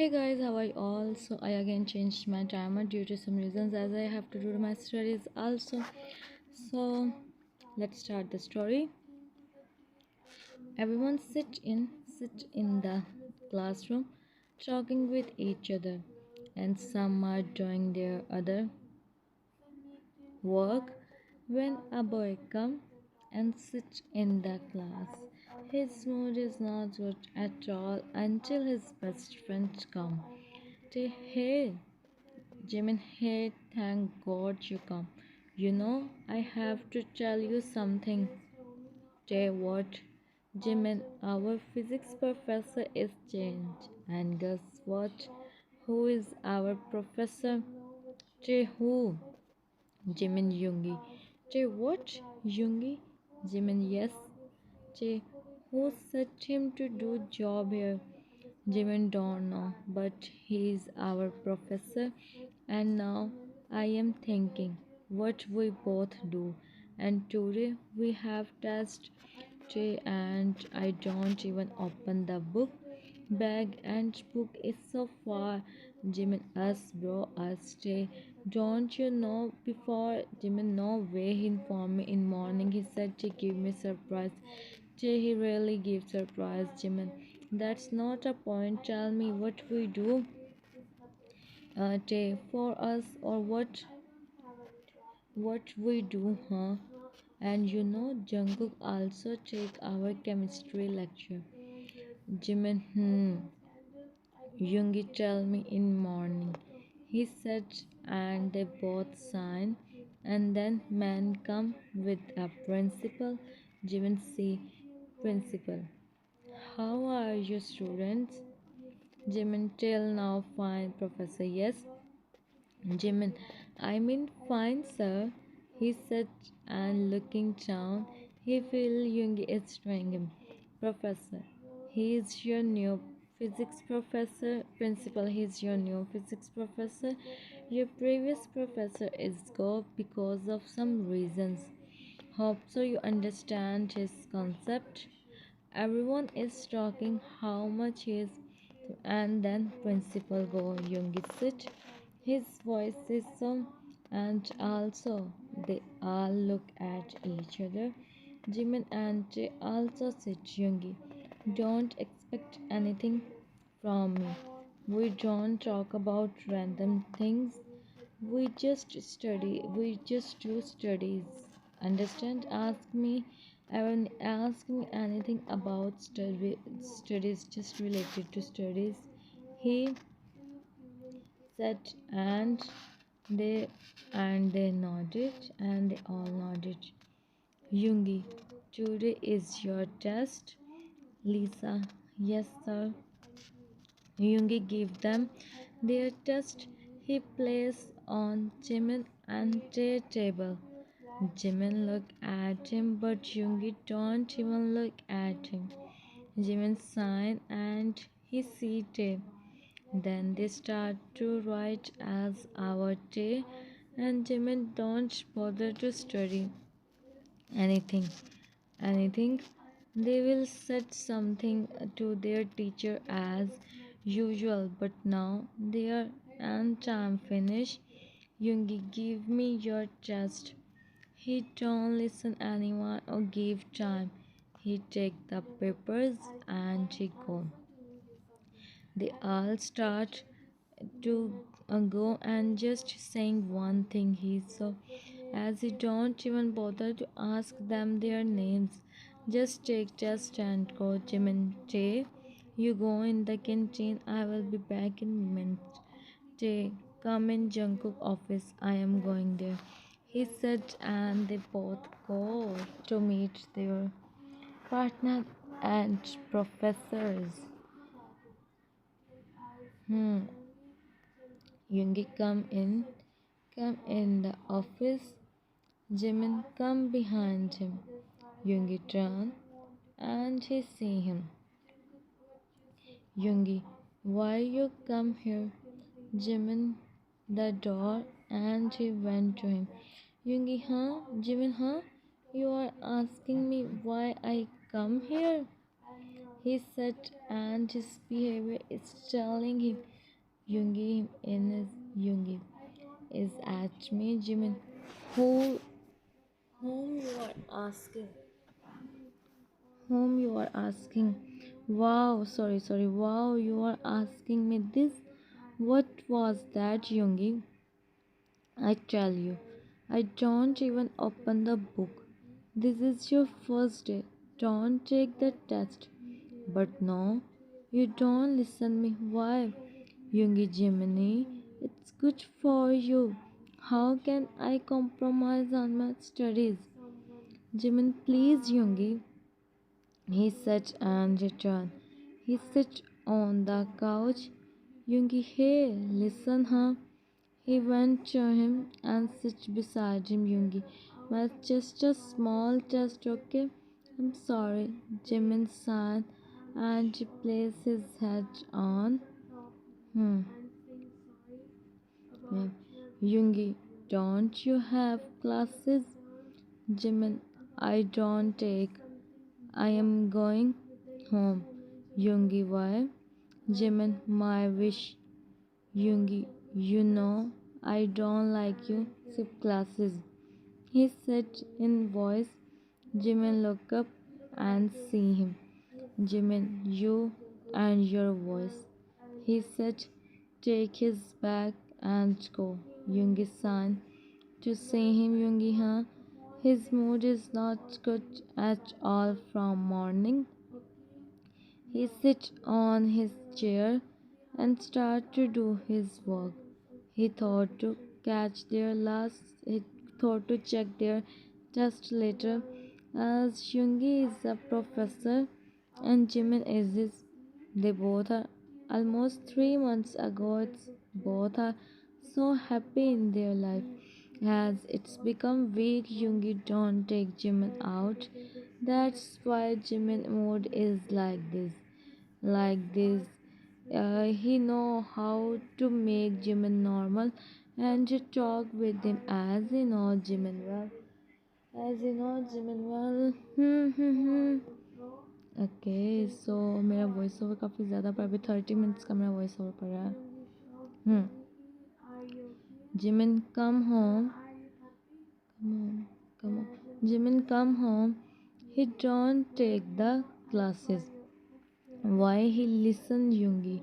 Hey guys, how are you all? So I again changed my timer due to some reasons as I have to do my studies also. So let's start the story. Everyone sit in the classroom talking with each other, and some are doing their other work when a boy comes and sits in the class. His mood is not good at all until his best friend comes. Hey, Jimin, hey, thank God you come. You know, I have to tell you something. Tell what? Jimin, our physics professor is changed. And guess what? Who is our professor? Che who? Jimin Yoongi. Che what? Yoongi? Jimin, yes. Che who set him to do job here? Jimin don't know, but he is our professor, and now I am thinking what we both do. And today we have test day, and I don't even open the book bag, and book is so far. Jimin, us bro, us day. Don't you know before? Jimin, no way. He informed me in morning. He said to give me surprise. Jay, he really gives surprise, Jimin. That's not a point. Tell me what we do, Jay, for us, or what we do, huh? And you know, Jungkook also take our chemistry lecture. Jimin, Yoongi tell me in morning. He said, and they both sign. And then man come with a principal. Jimin see principal. How are you, students? Jimin, till now fine, professor. Yes, Jimin, I mean fine, sir. He said, and looking down, he feel Yoongi is trying him. Professor, he is your new physics professor. Principal, he is your new physics professor. Your previous professor is go because of some reasons. Hope so you understand his concept. Everyone is talking how much he is, and then principal go Yoongi sit. His voice is so, and also they all look at each other. Jimin and Jay also sit. Yoongi, don't expect anything from me. We don't talk about random things. We just study. We just do studies. Understand? Ask me anything about studies just related to studies. He said, they they nodded, and they all nodded. Yoongi, today is your test. Lisa, yes sir. Yoongi gave them their test. He placed on Jimin and their table. Jimin looked at him, but Yoongi don't even look at him. Jimin signed and he seated. Then they start to write as our day, and Jimin don't bother to study anything. Anything. They will set something to their teacher as usual, but now they are and time finished. Yoongi, give me your test. He don't listen anyone or give time. He take the papers and he go. They all start to go and just saying one thing. He so as he don't even bother to ask them their names. Just take test and go. Jimin, Tay, you go in the canteen. I will be back in a minute. Tay, come in Jungkook office. I am going there. He said, and they both go to meet their partner and professors. Hmm. Yoongi come in the office. Jimin come behind him. Yoongi turn and he see him. Yoongi, why you come here? Jimin the door and he went to him. Yoongi, huh? Jimin, huh? You are asking me why I come here? He said, and his behavior is telling him Yoongi in his Yoongi is at me, Jimin. Who whom you are asking? Whom you are asking? Wow, sorry. Wow, you are asking me this? What was that, Yoongi? I tell you, I don't even open the book. This is your first day. Don't take the test. But no, you don't listen me. Why? Yoongi Jiminy, it's good for you. How can I compromise on my studies? Jimin, please, Yoongi. He sat and returned. He sat on the couch. Yoongi, hey, listen, huh? He went to him and sat beside him. Yoongi, well, just a small test, okay? I'm sorry. Jimin sighed and he placed his head on. Hmm. Yeah. Yoongi, don't you have classes? Jimin, I don't take. I am going home. Yoongi, why? Jimin, my wish. Yoongi, you know I don't like you. Skip classes. He said in voice. Jimin looked up and see him. Jimin, you and your voice. He said, take his bag and go. Yoongi signed to see him. Yoongi, huh? His mood is not good at all from morning. He sit on his chair and start to do his work. He thought to catch their last. He thought to check their test later, as Yoongi is a professor and Jimin is his. They both are almost 3 months ago. Both are so happy in their life. As it's become weak, Yoongi don't take Jimin out. That's why Jimin mood is like this. Like this. He know how to make Jimin normal and to talk with him as he know Jimin well. As you know Jimin well. Okay so मेरा voice over काफ़ी ज़्यादा पर अभी 30 minutes का मेरा voice over पड़ रहा है Jimin come home come on Jimin come home he don't take the classes why he listen Yoongi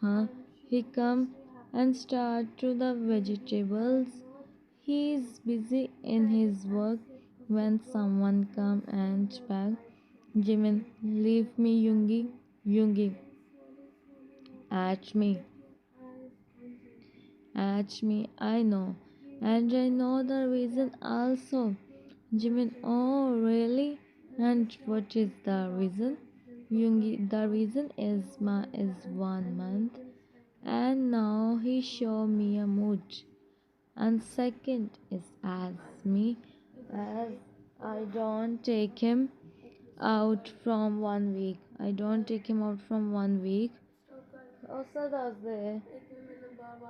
huh he come and start to the vegetables he is busy in his work when someone come and back Jimin, leave me, Yoongi. Yoongi, at me. At me, I know. And I know the reason also. Jimin, oh, really? And what is the reason? Yoongi, the reason is 1 month. And now he show me a mood. And second is as me, as I don't take him out from 1 week. I don't take him out from 1 week. Also does the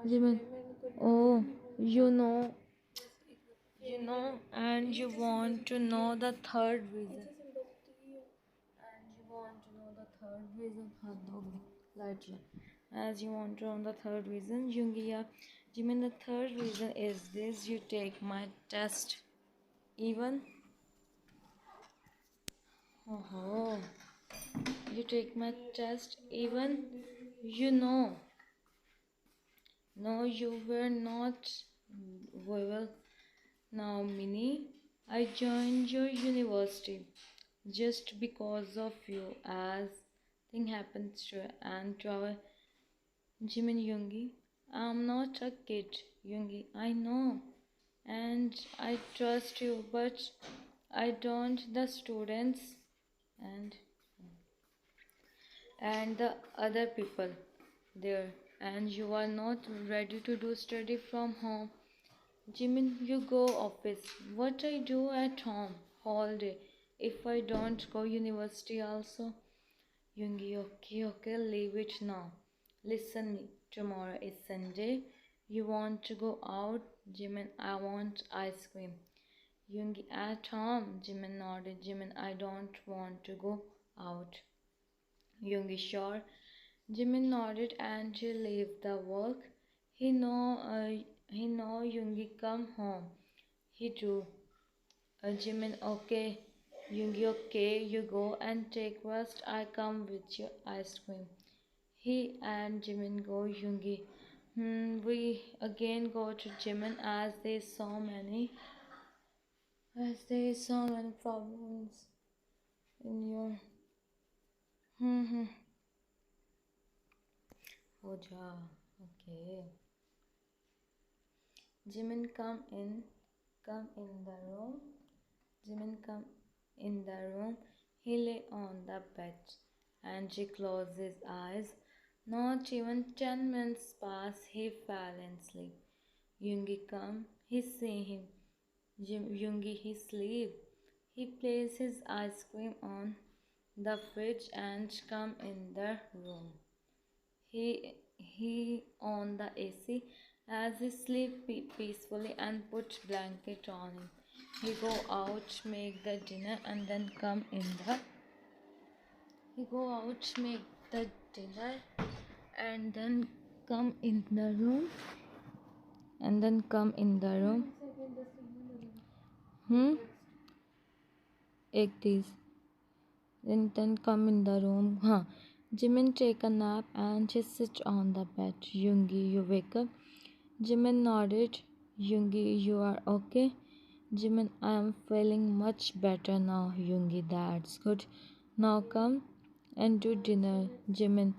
Jimin. Oh, and you want to know the third reason. And you want to know the third reason. Lightly. As you want to know the third reason, Jungia. Jimin, the third reason is this: you take my test. Even. Oh. You take my test even no you were not well now Minnie I joined your university just because of you as thing happens to and to our Jimin Yoongi I'm not a kid Yoongi I know and I trust you but I don't the students and the other people there and you are not ready to do study from home Jimin you go office what I do at home all day if I don't go university also Yoongi okay leave it now listen me tomorrow is Sunday you want to go out Jimin I want ice cream Yoongi at home Jimin nodded Jimin I don't want to go out Yoongi, sure. Jimin nodded and she left the work. He know Yoongi come home. He drew. Jimin, okay. Yoongi, okay. You go and take rest. I come with your ice cream. He and Jimin go. Yoongi. We again go to Jimin as they saw many problems in your. Oh, ja. Okay. Jimin come in the room. Jimin come in the room. He lay on the bed and she closed his eyes. Not even 10 minutes passed, he fell in sleep. Yoongi come, he see him. Yoongi, he sleep. He placed his ice cream on the fridge and come in the room. He on the AC as he sleep peacefully and put blanket on him. He go out, make the dinner, and then come in the. He go out, make the dinner, and then come in the room, and then come in the room. Hmm. एक these. Then come in the room. Huh. Jimin take a nap and she sit on the bed. Yoongi, you wake up. Jimin nodded. Yoongi, you are okay? Jimin, I am feeling much better now. Yoongi, that's good. Now come and do dinner. Jimin,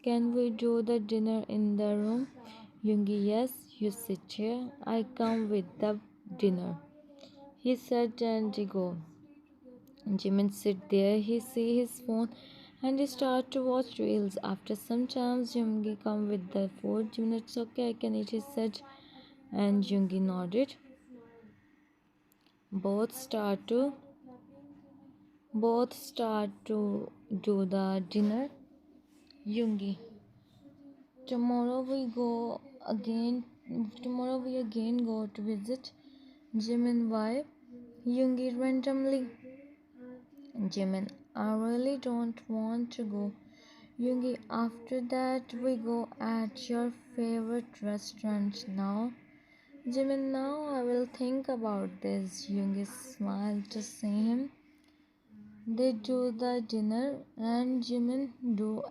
can we do the dinner in the room? Yoongi, yes, you sit here. I come with the dinner. He said and he go. Jimin sit there, he see his phone and he start to watch reels. After some time, Yoongi come with the food. Jimin, it's okay, I can eat, he said. And Yoongi nodded. Both start to both start to do the dinner. Yoongi, tomorrow we go again. Tomorrow we again go to visit Jimin wife. Yoongi randomly. Jimin, I really don't want to go. Yoongi, after that we go at your favorite restaurant now. Jimin, now I will think about this. Yoongi smiled to see him. They do the dinner and Jimin do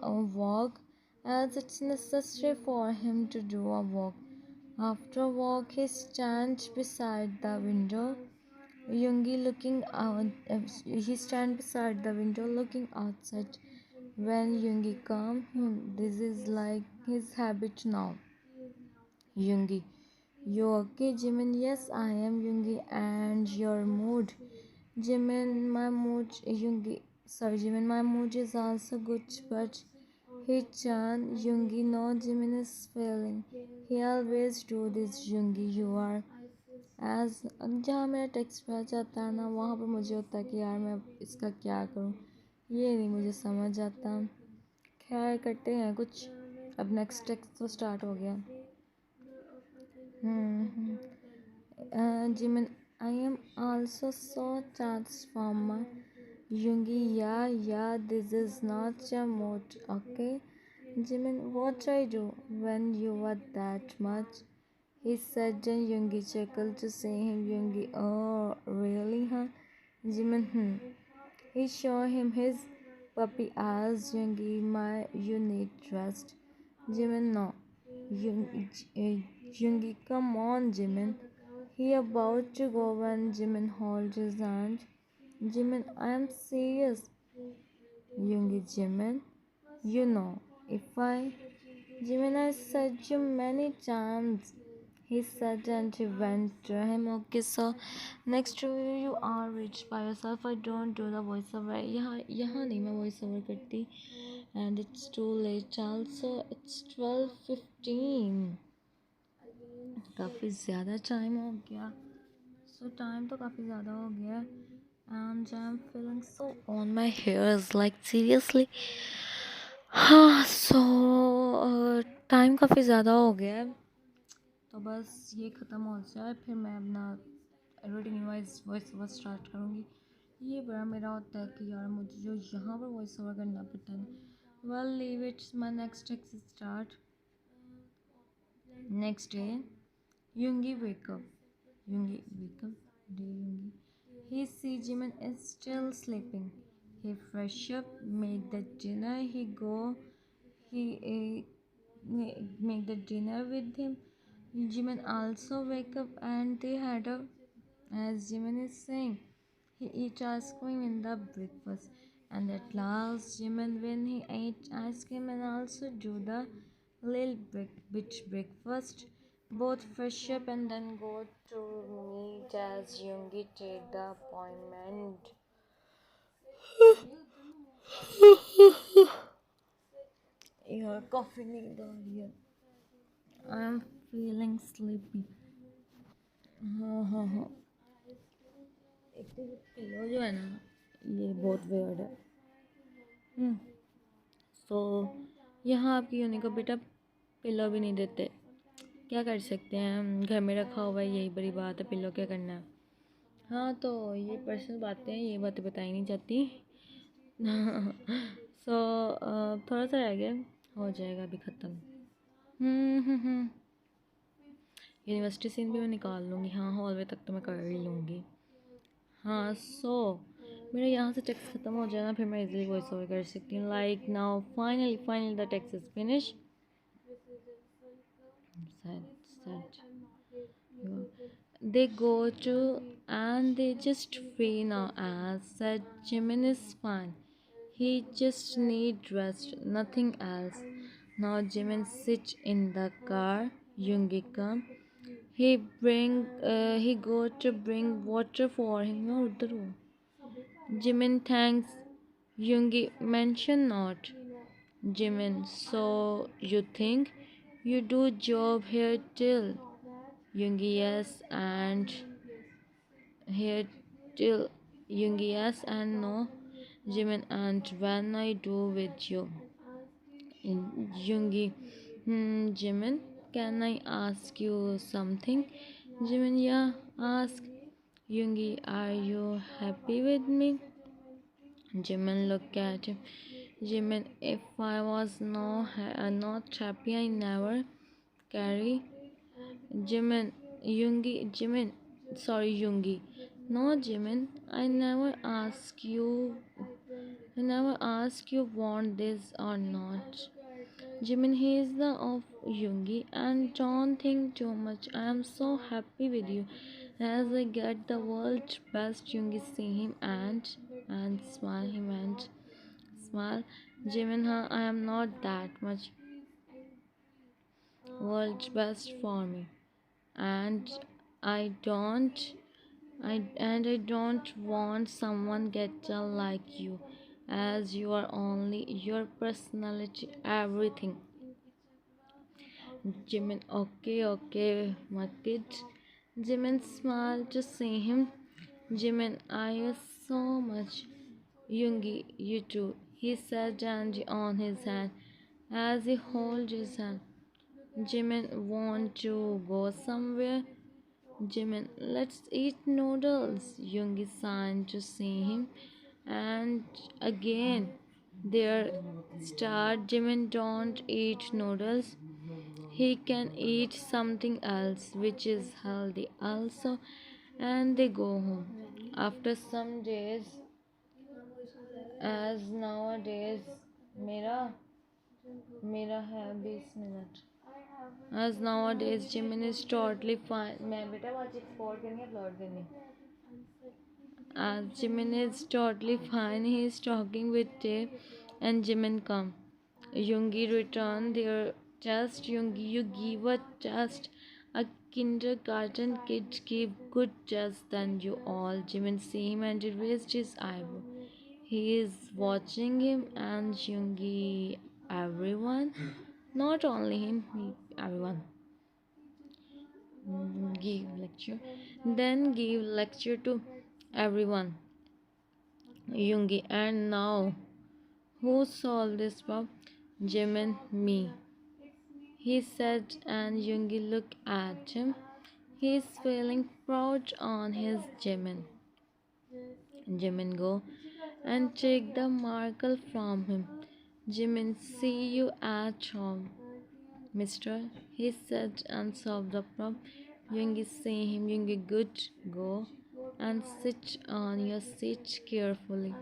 a walk as it's necessary for him to do a walk. After a walk, he stands beside the window. Yoongi looking out. He stands beside the window looking outside. When Yoongi comes, this is like his habit now. Yoongi, you okay, Jimin? Yes, I am Yoongi, and your mood. Jimin, my mood is also good, but Chan, Yoongi, no, Jimin is failing. He always do this, Yoongi, you are as जहाँ मेरा text पे आ जाता है ना वहाँ पर मुझे होता है कि यार मैं इसका क्या करूँ, ये नहीं मुझे समझ आता. खैर करते हैं कुछ. अब नेक्स्ट टेक्स्ट तो स्टार्ट हो गया. Jimin, I am also so transformer. Yoongi, yeah, this is not your mood, okay? Jimin, what I do when you were that much? He said, and Yoongi chuckled to see him. Yoongi, oh, really, huh? Jimin, He showed him his puppy eyes. Yoongi, you need rest. Jimin, no. Yoongi, come on, Jimin. He about to go when Jimin holds his hand. Jimin, I am serious. Yoongi, Jimin, you know, if I... Jimin, I said you many times. He said and he went to him. Okay, so next to you are rich by yourself. I don't do the voiceover. यहाँ नहीं मैं voiceover करती. And it's too late also. It's 12:15. काफ़ी ज़्यादा time हो गया. So time तो काफ़ी ज़्यादा हो गया. And I'm feeling so on my hairs, like seriously. हाँ, so टाइम काफ़ी ज़्यादा हो गया है. तो बस ये ख़त्म हो जाए फिर मैं अपना एडिटिंग वॉइस ओवर स्टार्ट करूँगी. ये बड़ा मेरा होता है कि यार मुझे जो यहाँ पर वॉइस ओवर करना पड़ता है. Well, leave it. My next text start. Next day, Yoongi wake up. Yoongi wake up. Day Yoongi. He sees Jimin is still sleeping. He fresh up, make the dinner. He go. He make the dinner with him. Jimin also wake up and they had a, as Jimin is saying, he eat ice cream in the breakfast. And at last, Jimin when he ate ice cream and also do the little bit breakfast, both fresh up and then go to meet as Yoongi take the appointment. Your coffee need here. I am feeling sleepy. हाँ हाँ हाँ. एक तो ये pillow जो है ना, ये बहुत weird है. सो यहाँ आपकी यूनी को बेटा पिलो भी नहीं देते. क्या कर सकते हैं हम, घर में रखा हुआ है, यही बड़ी बात है. पिलो क्या करना है. हाँ तो ये पर्सनल बातें हैं, ये बातें बताई नहीं जाती. सो थोड़ा सा रह गया, हो जाएगा अभी ख़त्म. हम्म. यूनिवर्सिटी सीन भी मैं निकाल लूँगी. हाँ हॉलवे तक तो मैं कर ही लूँगी. हाँ सो मेरा यहाँ से टेक्स्ट ख़त्म हो जाए ना, फिर मैं इजीली वॉइस ओवर कर सकती हूँ. Like now finally the text is finish. Said. They go to and they just free now as said Jimin is fine. He just need rest, nothing else. Now Jimin sit in the car. Yoongi come. He go to bring water for him. यार उधर हो. Jimin thanks Yoongi mention not. Jimin, so you think you do job here till? Yoongi yes and here till. Yoongi yes and no. Jimin and when I do with you. Yoongi, Jimin, can I ask you something? Jimin, yeah, ask. Yoongi, are you happy with me? Jimin look at him. Jimin, if I was not happy, I never carry. Jimin, sorry, Yoongi. No, Jimin, I never ask you want this or not. Jimin, he is the of Yoongi, and don't think too much. I am so happy with you. As I get the world's best, Yoongi see him and smile. Jimin, huh, I am not that much world's best for me, and I don't I don't want someone get dull like you, as you are only your personality everything. Jimin, okay, my kid. Jimin smiled to see him. Jimin, I you so much. Yoongi, you too. He said and on his hand as he held his hand. Jimin, want to go somewhere? Jimin, let's eat noodles. Yoongi signed to see him. And again, there start. Jimin don't eat noodles. He can eat something else which is healthy also. And they go home. After some days, as nowadays, मेरा मेरा है 20 minute. As nowadays, Jimin is totally fine. मैं बेटा वो export करनी है upload करनी. As Jimin is totally fine, he is talking with Tay and Jimin come. Yoongi return their test. Yoongi, you give a test. A kindergarten kid give good test than you all. Jimin see him and he raised his eyebrow. He is watching him and Yoongi, everyone. Not only him, everyone. Give lecture. Then give lecture to everyone. Yoongi, and now who solved this problem? Jimin, me. He said, and Yoongi looked at him. He's feeling proud on his Jimin. Jimin, go and take the marker from him. Jimin, see you at home, mister, he said and solved the problem. Yoongi, see him. Yoongi, good, go and sit on your seat carefully.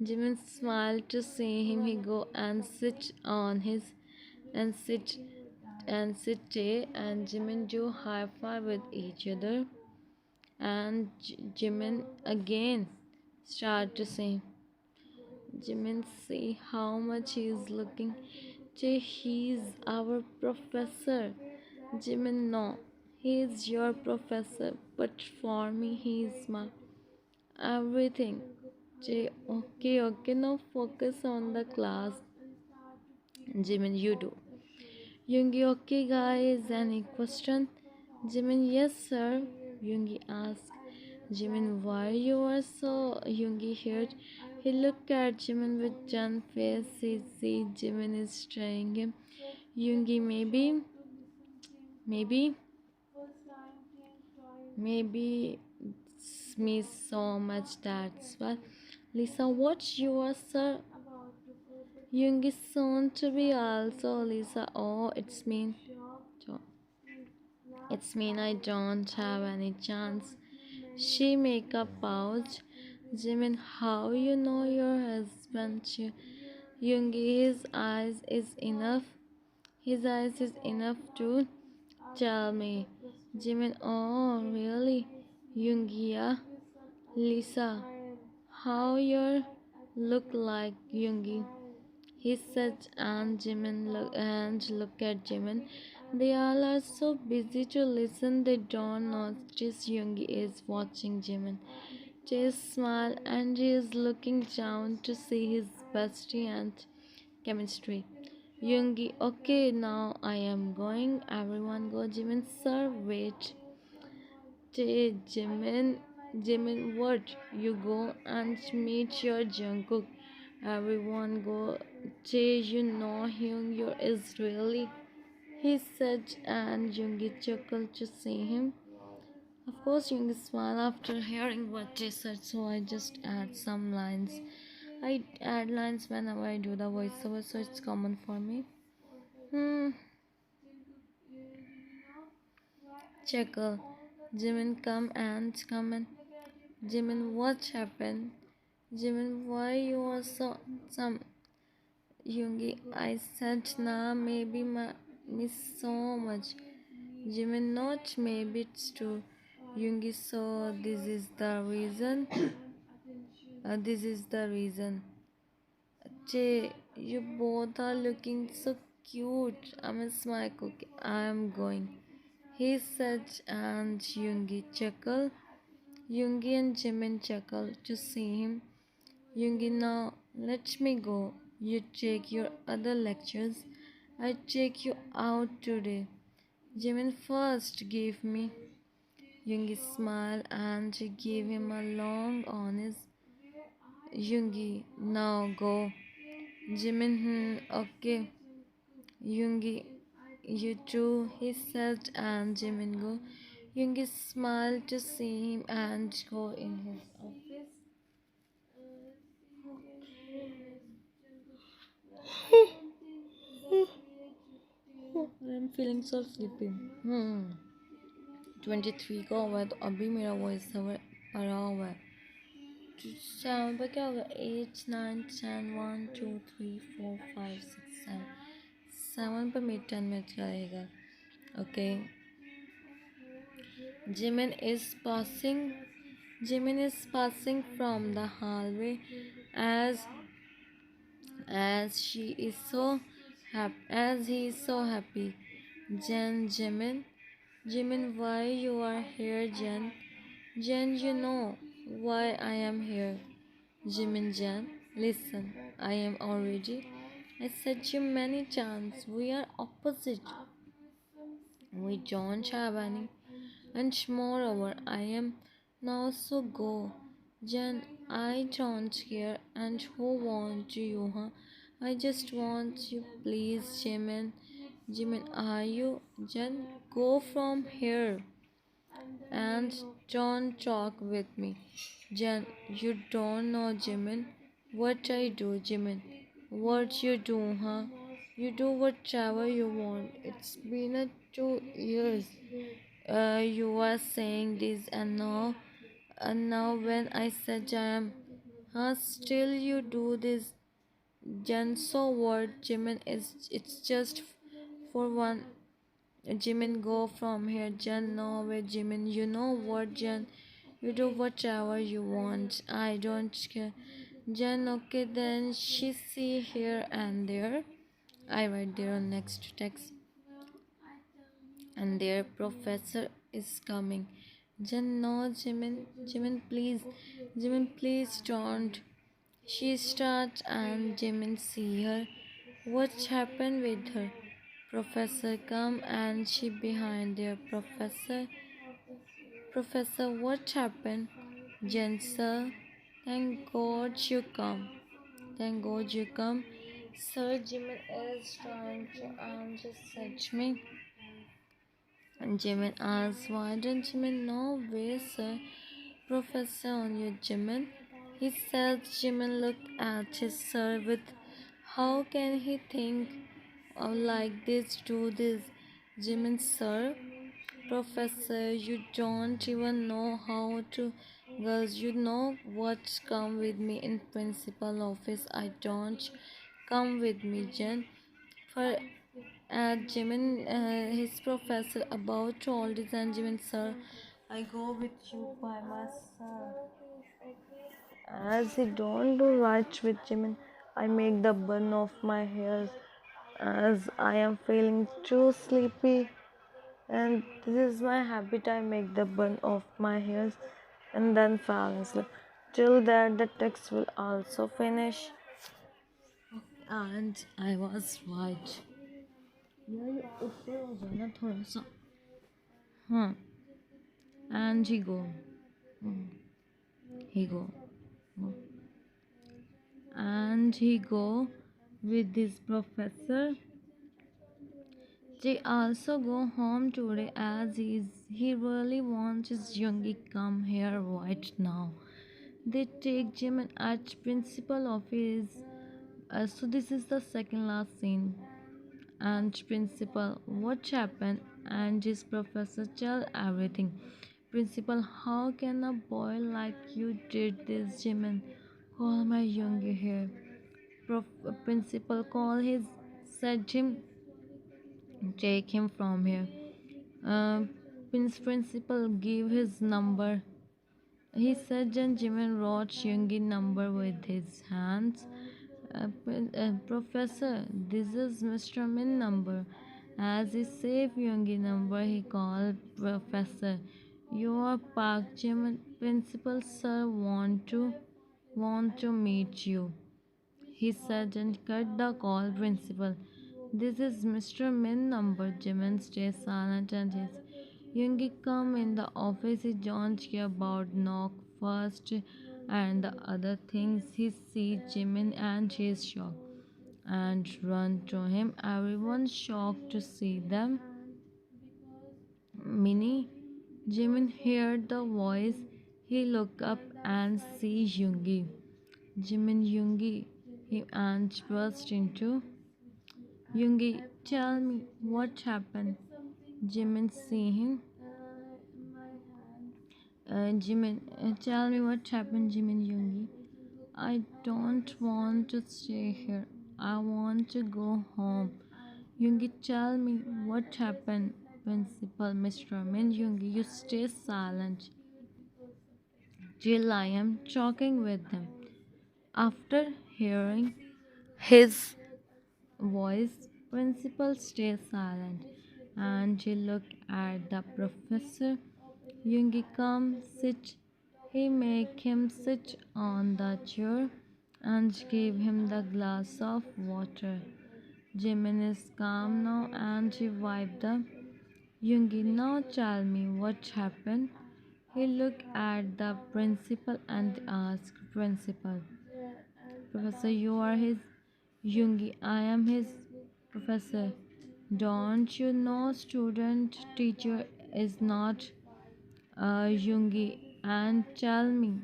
Jimin smiled to see him. He go and sit on his and sit and Jimin do high five with each other. And Jimin again start to sing. Jimin, see how much he is looking. He's our professor. Jimin, no, he is your professor, but for me he is my everything. Okay, okay, now focus on the class. Jimin, you do. Yoongi, okay guys, any question? Jimin, yes sir. Yoongi asked. Jimin, why you are so Yoongi here? He looked at Jimin with Jan face. He see Jimin is staring him. Yoongi, maybe, maybe it's me so much that's why. Lisa, what you are sir? Yoongi soon to be also Lisa. Oh, it's mean I don't have any chance. She make a pause. Jimin, how you know your husband? Yoongi, His eyes is enough to tell me. Jimin, oh really? Yoongi, yeah. Lisa, how you look like Yoongi? He said, and look at Jimin. They all are so busy to listen they don't notice Yoongi is watching Jimin. Chase smile and he is looking down to see his bestie and chemistry. Yoongi, okay, now I am going. Everyone go. Jimin, sir, wait. Jimin, what? You go and meet your Jungkook. Everyone go. You know Hyung is really. He said, and Yoongi chuckled to see him. Of course, Yoongi smiled after hearing what they said, so I just add some lines. I add lines whenever I do the voiceover, so it's common for me. Chuckle. Jimin, come and. Jimin, what happened? Jimin, why you are so some? Yoongi, I said nah, maybe miss so much. Jimin, not maybe it's true. Yoongi, so this is the reason. This is the reason. You both are looking so cute. I miss my cookie. I am going. He said, and Yoongi chuckled. Yoongi and Jimin chuckled to see him. Yoongi, now let me go. You take your other lectures. I take you out today. Jimin first gave me. Yoongi smiled and gave him a long honest. Yoongi, now go. Jimin, okay. Yoongi, you too, he said, and Jimin go. Yoongi smiled to see him and go in his office. I'm feeling so sleepy. 23 का हुआ है तो अभी मेरा voice over पड़ा हुआ है. 7 पर क्या होगा? 8 9 10 1 2 3 4 5 6 7 7 पर मेरे 10 मिनट का रहेगा. Okay. Jimin is passing from the hallway as she is so happy as he is so happy. Jimin, why you are here, Jen? Jen, you know why I am here. Jimin, Jen, listen, I am already. I said you many times we are opposite. We don't have any. And moreover, I am now so go. Jen, I don't care. And who wants you, huh? I just want you, please, Jimin. Jimin, are you? Jen, go from here. and don't talk with me. Jen, you don't know Jimin. What I do, Jimin? What you do, huh? You do whatever you want. It's been 2 years. You are saying this, and now when I said I am, huh? Still you do this, Jen. So what, Jimin? It's just for one. Jimin, go from here. Jen, no way, Jimin. You know what, Jen? You do whatever you want. I don't care. Jen, okay, then she see here and there. I write there on next text. And their professor is coming. Jen, no, Jimin. Jimin, please. Jimin, please don't. She starts and Jimin see her. What happened with her? Professor come and she behind their professor. Professor, what happened? Jen, sir, thank God you come. Thank God you come. Sir, Jimin is trying to just me. And Jimin asks, why don't Jimin know where, sir? Professor on you, Jimin. He says Jimin looked at his sir with how can he think of like this, do this? Jimin, sir. Professor, you don't even know how to. Girls, you know what? Come with me in principal office. I don't. Come with me, Jen. For Jimin, his professor about all this, and Jimin, sir, I go with you by myself. As he don't do right with Jimin, I make the bun of my hairs as I am feeling too sleepy. And this is my habit. I make the bun of my hairs and then fall asleep. Till that the text will also finish. And I was right. यार ये ऊपर हो जाए ना थोड़ा सा हाँ and he go and he go with this professor. They also go home today as he really wants his Yoongi come here right now. They take Jimin at principal office. So this is the second last scene. And principal, what happened? And his professor tell everything. Principal, how can a boy like you did this, Jimin? Call my Yoongi here. Principal, call his said him. Take him from here. Uh, Principal gave his number. He said and Jimin wrote Yoongi number with his hands. Professor, this is Mr. Min number. As he saved Yoongi number, he called Professor. You are Park Jimin. Principal sir want to meet you. He said and cut the call. Principal, this is Mr. Min number. Jimin stays silent and his Yoongi come in the office. He don't care about knock first and the other things. He sees Jimin and he is shocked and run to him. Everyone's shocked to see them. Minnie, Jimin heard the voice. He looked up and sees Yoongi. Jimin, Yoongi, he and burst into. Yoongi, tell me what happened. Jimin see him. Jimin, tell me what happened, Jimin, Yoongi. I don't want to stay here. I want to go home. Yoongi, tell me what happened. Principal, Mr. Min, Yoongi, you stay silent till I am talking with them. After hearing his voice, principal stays silent and he looked at the professor. Yoongi come sit. He make him sit on the chair and gave him the glass of water. Jimin is calm now and he wiped the Yoongi. Now tell me what happened. He looked at the principal and asked, Principal, Professor, you are his Yoongi. I am his professor. Don't you know student teacher is not Yoongi, and tell me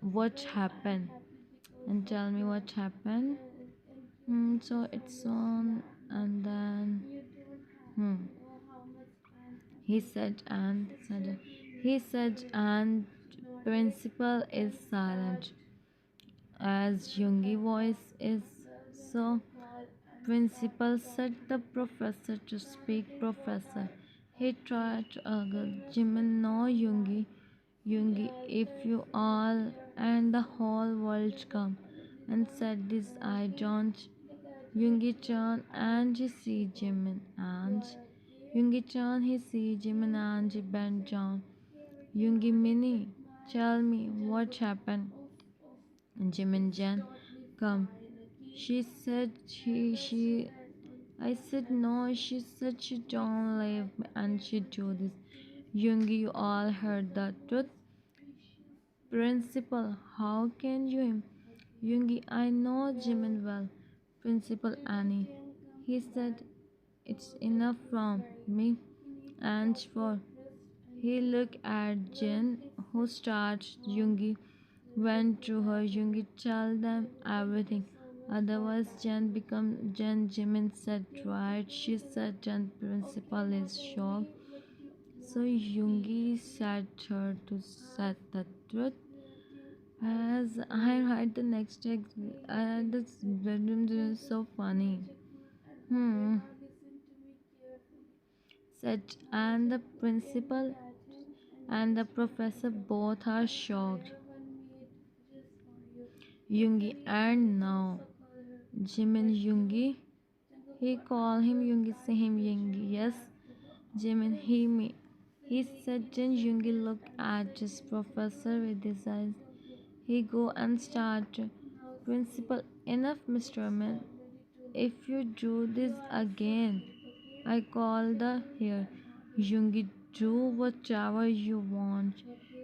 what happened. And tell me what happened. So it's on, and then hmm, he said, and principal is silent as Yoongi voice is so. Principal said the professor to speak. Professor. He tried to argue. Jimin, no, Yoongi. Yoongi, if you all and the whole world come and said this, I don't. Yoongi turn and he see Jimin and Yoongi turn he see Jimin and he bent down. Yoongi Mini, tell me what happened. Jimin Jan, come. She said I said no. She said she don't leave me and she do this. Yoongi, you all heard the truth. Principal, how can you? Yoongi, I know Jimin well. Principal Annie. He said it's enough from me and for he looked at Jin who started Yoongi went to her. Yoongi tell them everything. Otherwise Jen become Jen. Jimin said right. She said Jen principal is shocked. So Yoongi said her to set the truth. As I write the next text, this bedroom is so funny. Hmm. Said and the principal and the professor both are shocked. Yoongi and now Jimin Yoongi. He call him Yoongi, say him Yoongi. Yes, Jimin he me. He said then Yoongi look at his professor with his eyes. He go and start. Principal, enough, Mr. Man. If you do this again, I call the here. Yoongi, do whatever you want.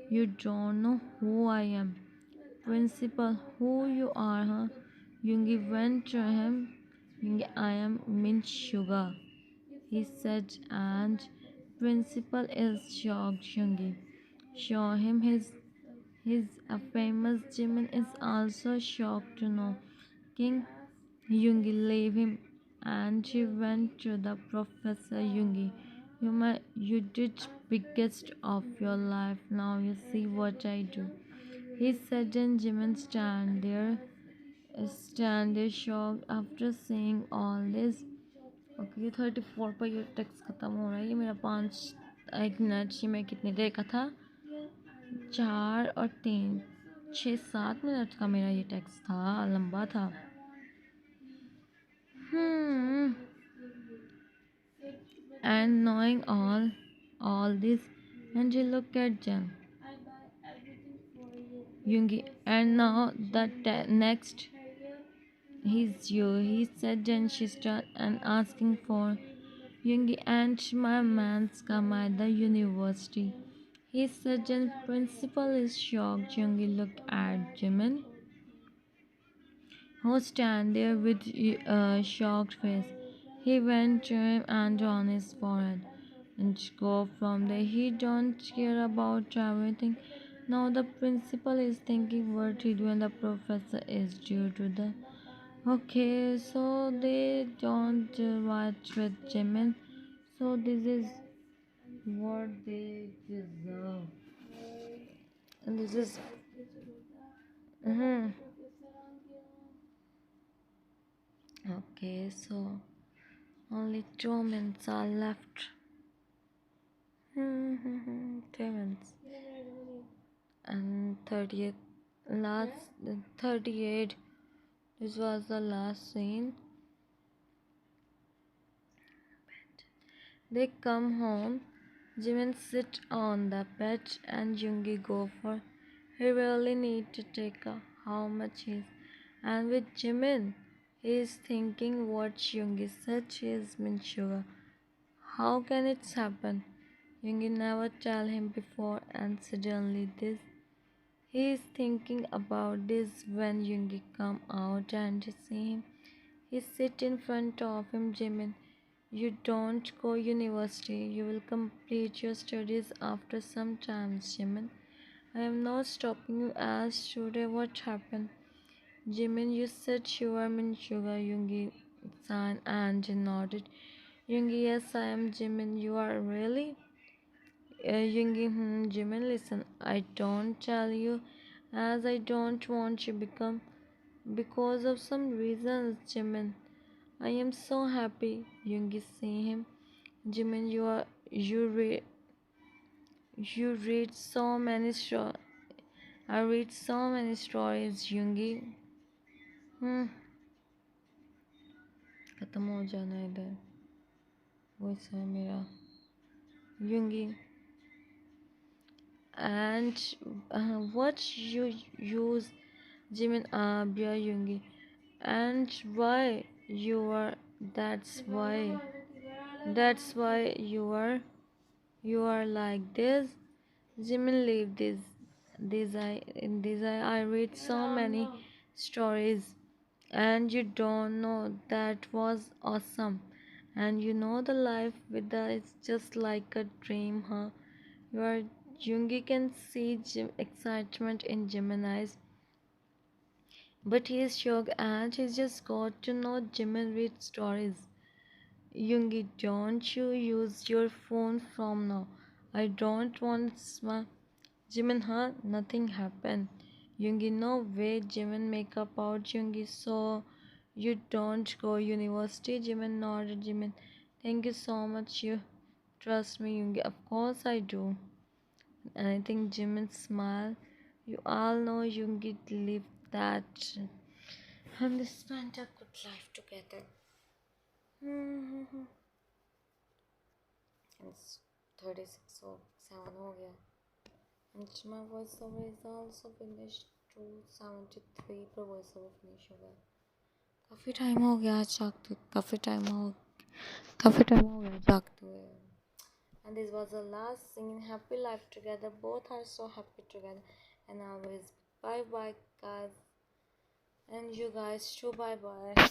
You don't know who I am. Principal, who you are, huh? Yoongi went to him. Yoongi, I am mint sugar, he said, and principal is shocked. Yoongi, show him his a famous Jimin is also shocked to know. King Yoongi leave him and she went to the professor. Yoongi, you did biggest of your life. Now you see what I do. He said and Jimin stand there shocked after seeing all this. Okay ये 34 पर ये text ख़त्म हो रहा है. ये मेरा 1 minute ही में कितनी देर का था. 4 और 3 6 7 मिनट का मेरा ये टेक्स्ट था. लंबा था. hmm. And knowing all this, and you look at Jen Yoongi, and now the next he's you. He said Jen she started and asking for Yoongi and my man's come at the university. He said Jen principal is shocked. Yoongi looked at Jimin who stand there with a shocked face. He went to him and on his forehead and go from there. He don't care about everything. Now the principal is thinking what he do and the professor is due to the okay, so they don't watch with Jimin. So this is what they deserve. And this is mhm. Okay, so only 2 minutes are left. 2 minutes. And 38 last 38. This was the last scene. They come home. Jimin sit on the bed and Yoongi go for. He really need to take a how much is. And with Jimin, he is thinking what Yoongi said she is min sugar. How can it happen? Yoongi never tell him before and suddenly this. He is thinking about this when Yoongi come out and see him. He sit in front of him, Jimin. You don't go university. You will complete your studies after some time, Jimin. I am not stopping you as today. What happened? Jimin, you said you are Min Sugar, Yoongi san and Jin nodded. Yoongi, yes, I am Jimin. You are really? Yoongi, Jimin, listen, I don't tell you as I don't want you become because of some reasons, Jimin. I am so happy. Yoongi, see him. Jimin, you read so many I read so many stories, Yoongi. Hmm, खत्म हो जाना है इधर वो है मेरा Yoongi. And what you use Jimin Abia Yoongi, and why you are that's why you are like this. Jimin leave this I read so many stories, and you don't know that was awesome. And you know the life with the it's just like a dream, huh? Your Yoongi can see excitement in Gemini's, but he is shocked and he just got to know Jimin read stories. Yoongi, don't you use your phone from now. I don't want Jimin, huh? Nothing happened. Yoongi, no way. Jimin make up out Yoongi, so you don't go university. Jimin nodded. Jimin, thank you so much. You trust me, Yoongi. Of course I do. And I think Jimin smile. You all know Yoongi lived that, and they spent a good life together. It's 36 or 7 हो गया. And my voiceover is also finished to 73 पर voiceover finish हो गया. काफ़ी time हो गया जागते हुए. And this was the last scene. Happy life together. Both are so happy together. And always bye bye guys. And you guys too bye bye.